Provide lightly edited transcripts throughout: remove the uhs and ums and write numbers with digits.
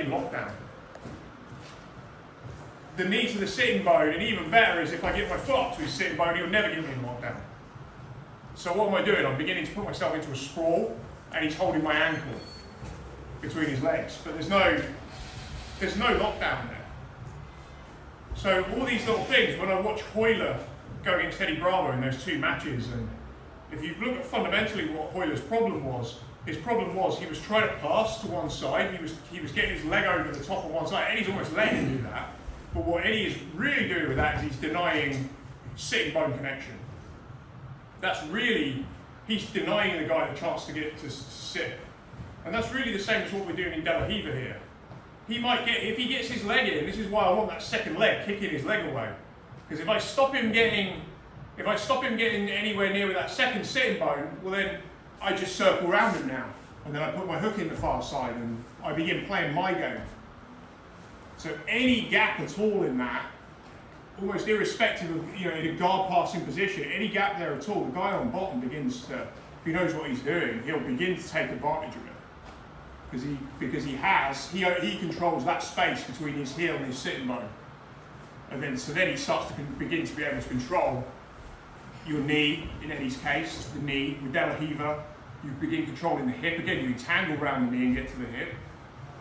in lockdown. The knee to the sitting bone, and even better is if I get my foot up to his sitting bone, he'll never get me in lockdown. So what am I doing? I'm beginning to put myself into a sprawl, and he's holding my ankle between his legs. But there's no lockdown there. So all these little things, when I watch Royler go against Eddie Bravo in those 2 matches, and if you look at fundamentally what Royler's problem was, his problem was he was trying to pass to one side, he was getting his leg over the top of one side. Eddie's almost letting him do that, but what Eddie is really doing with that is he's denying sitting bone connection. That's really, he's denying the guy the chance to get to sit. And that's really the same as what we're doing in De La Riva here. He might get, if he gets his leg in, this is why I want that second leg kicking his leg away. Because if I stop him getting anywhere near with that second sitting bone, well then I just circle around him now. And then I put my hook in the far side and I begin playing my game. So any gap at all in that, almost irrespective of, in a guard passing position, any gap there at all, the guy on bottom begins to, if he knows what he's doing, he'll begin to take advantage of it. Because he controls that space between his heel and his sitting bone. And then he starts to begin to be able to control your knee, in Eddie's case, the knee. With De La Riva, you begin controlling the hip. Again, you entangle around the knee and get to the hip.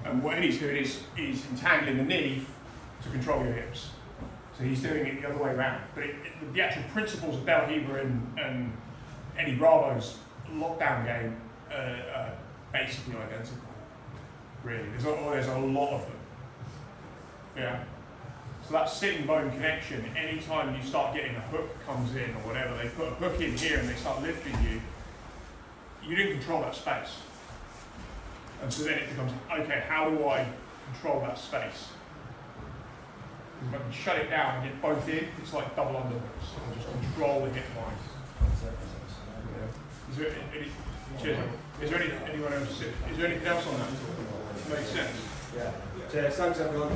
And what Eddie's doing is entangling the knee to control your hips. So he's doing it the other way around. But the actual principles of De La Riva and Eddie Bravo's lockdown game are basically identical. Really, there's a lot of them. Yeah. So that sitting bone connection, anytime you start getting a hook comes in or whatever, they put a hook in here and they start lifting you, you didn't control that space. And so then it becomes, okay, how do I control that space? If I can shut it down and get both in, it's like double underhooks. So I'll just control the hip line. Is there anyone else? Is there anything else on that? Makes sense. Yeah. Thanks everyone.